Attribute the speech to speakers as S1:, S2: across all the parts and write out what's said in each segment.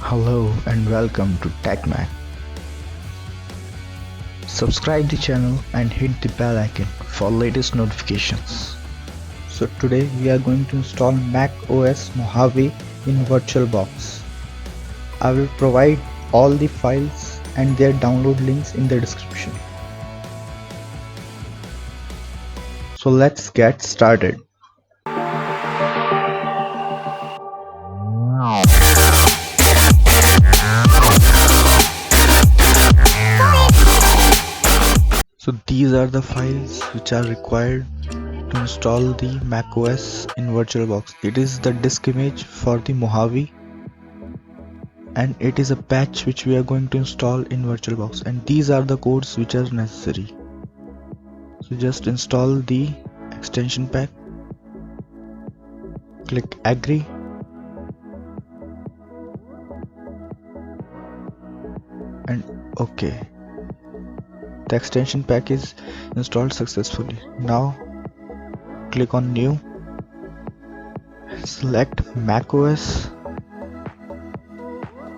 S1: Hello and welcome to TechMac. Subscribe the channel and hit the bell icon for latest notifications. So today we are going to install Mac OS Mojave in VirtualBox. I will provide all the files and their download links in the description. So let's get started. So these are the files which are required to install the macOS in VirtualBox. It is the disk image for the Mojave and it is a patch which we are going to install in VirtualBox, and these are the codes which are necessary. So just install the extension pack, click agree, and OK. The extension pack is installed successfully. Now click on new, select macOS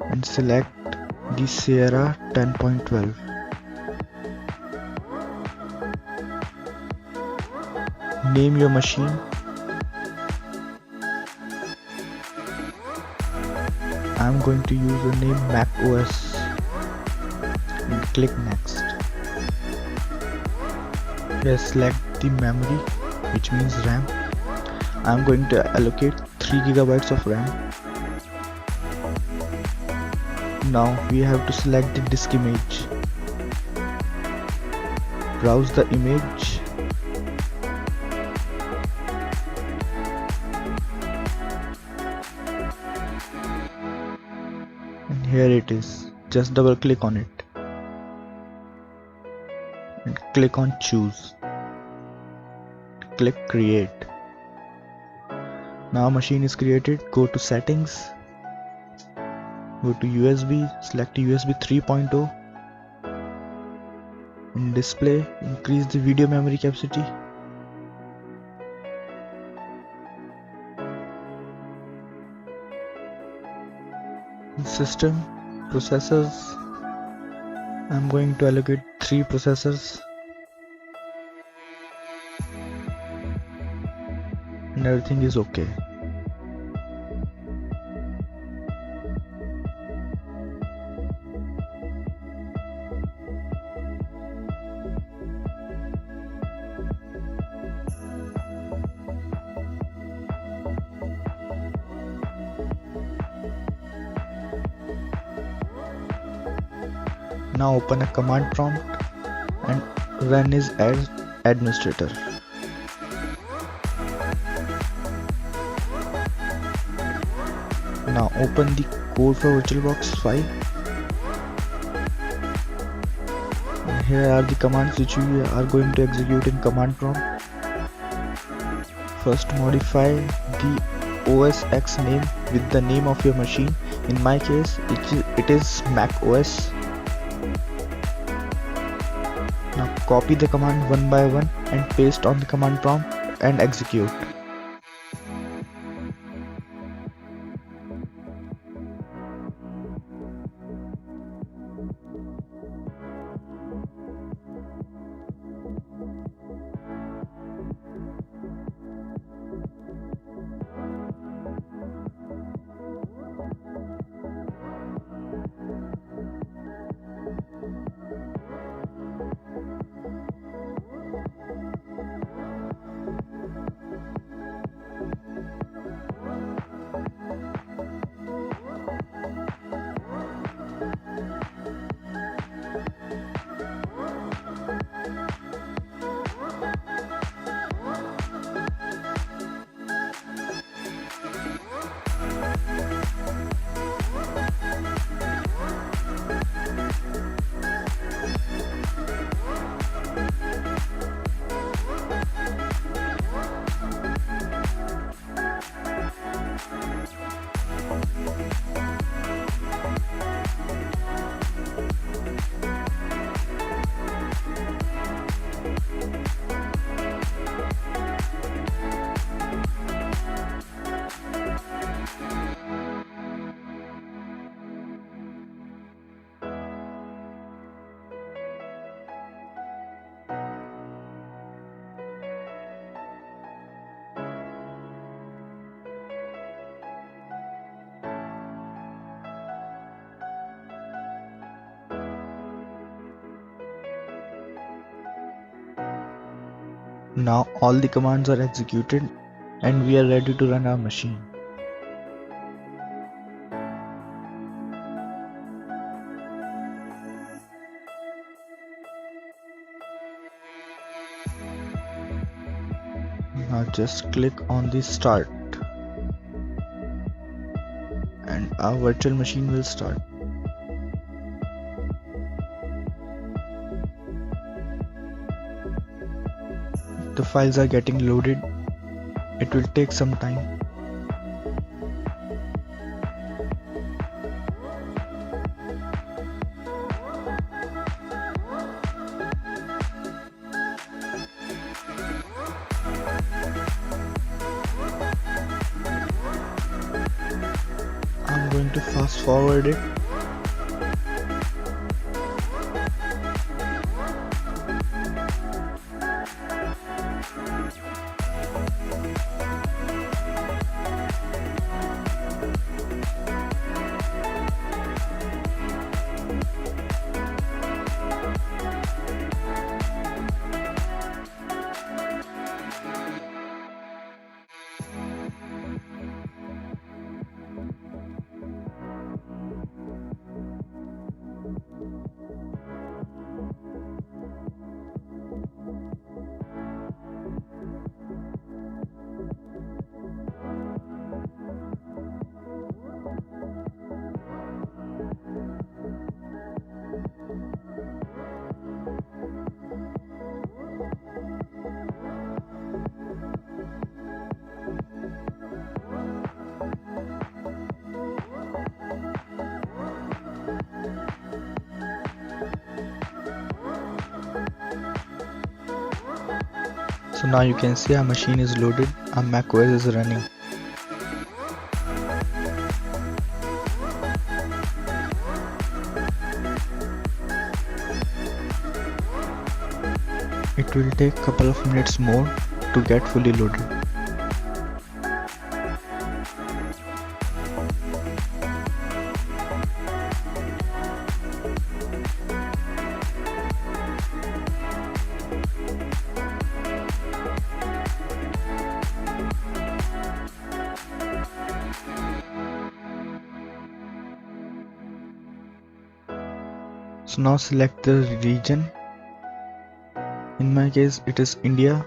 S1: and select the Sierra 10.12. Name your machine. I'm going to use the name Mac OS and click next. Here select the memory, which means RAM. I'm going to allocate 3 GB of RAM. Now we have to select the disk image. Browse the image. And here it is. Just double click on it and click on choose. Click create. Now machine is created. Go to settings, go to USB, select USB 3.0. In display, increase the video memory capacity. In system processors, I'm going to allocate 3 processors, and everything is okay. Now open a command prompt and run as administrator. Now open the code for VirtualBox file. And here are the commands which we are going to execute in command prompt. First, modify the OS X name with the name of your machine. In my case, it is Mac OS. Now copy the command one by one and paste on the command prompt and execute. Now all the commands are executed and we are ready to run our machine. Now just click on the start and our virtual machine will start. The files are getting loaded. It will take some time. I'm going to fast forward it. So now you can see our machine is loaded, our Mac OS is running. It will take a couple of minutes more to get fully loaded. So now select the region. In my case it is India.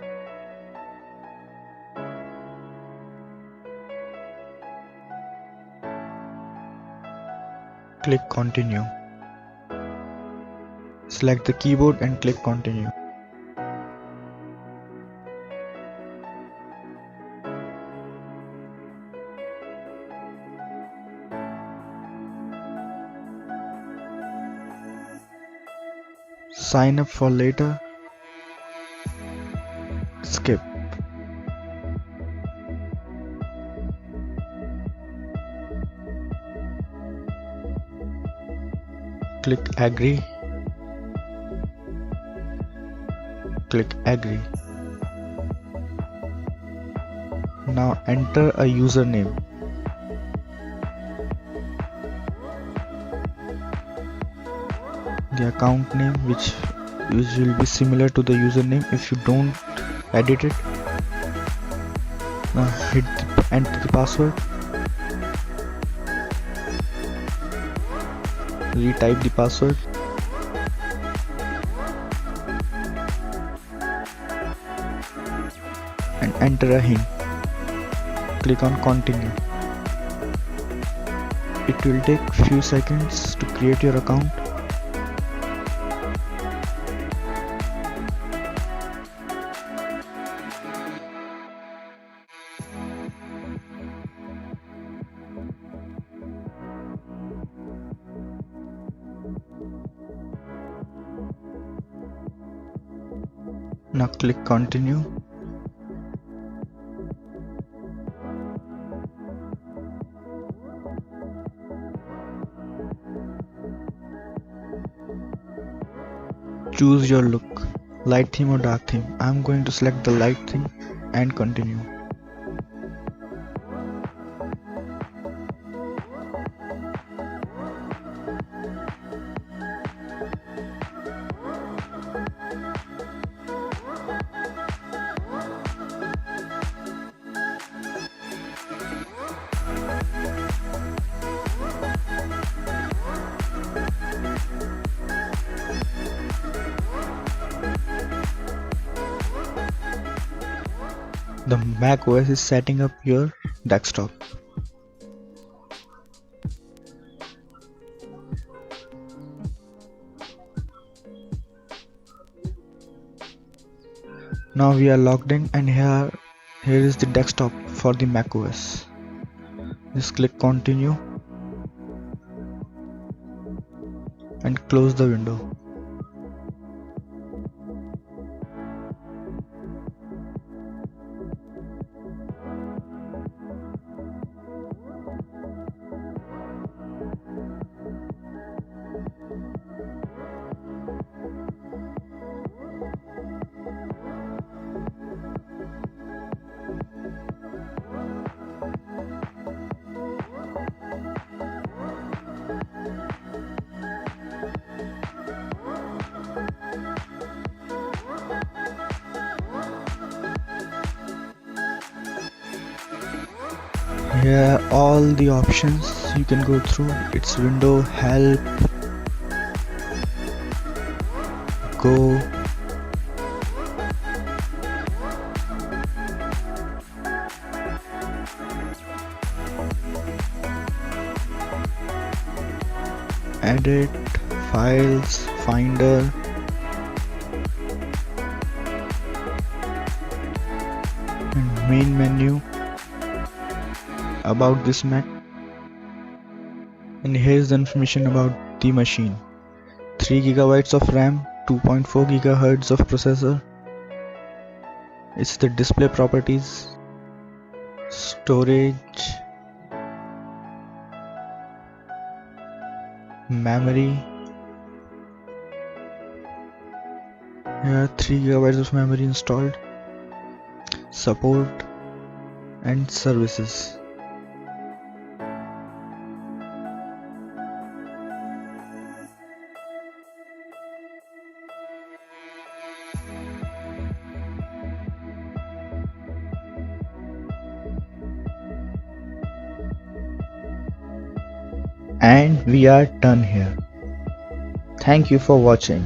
S1: Click continue. Select the keyboard and click continue. Sign up for later. Skip. Click agree. Click agree. Now enter a username. The account name which will be similar to the username if you don't edit it. Now enter the password. Retype the password. And enter a hint. Click on continue. It will take few seconds to create your account. Now click continue. Choose your look, light theme or dark theme. I am going to select the light theme and continue. The Mac OS is setting up your desktop. Now we are logged in, and here is the desktop for the Mac OS. Just click continue and close the window. Here are all the options you can go through. It's window, help, go, edit, files, finder, and main menu. About this Mac, and here's the information about the machine. 3 GB of RAM, 2.4 GHz of processor. It's the display properties, storage, memory. Here are 3 GB of memory installed, support and services. And we are done here. Thank you for watching.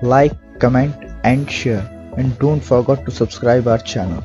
S1: Like, comment and share, and don't forget to subscribe our channel.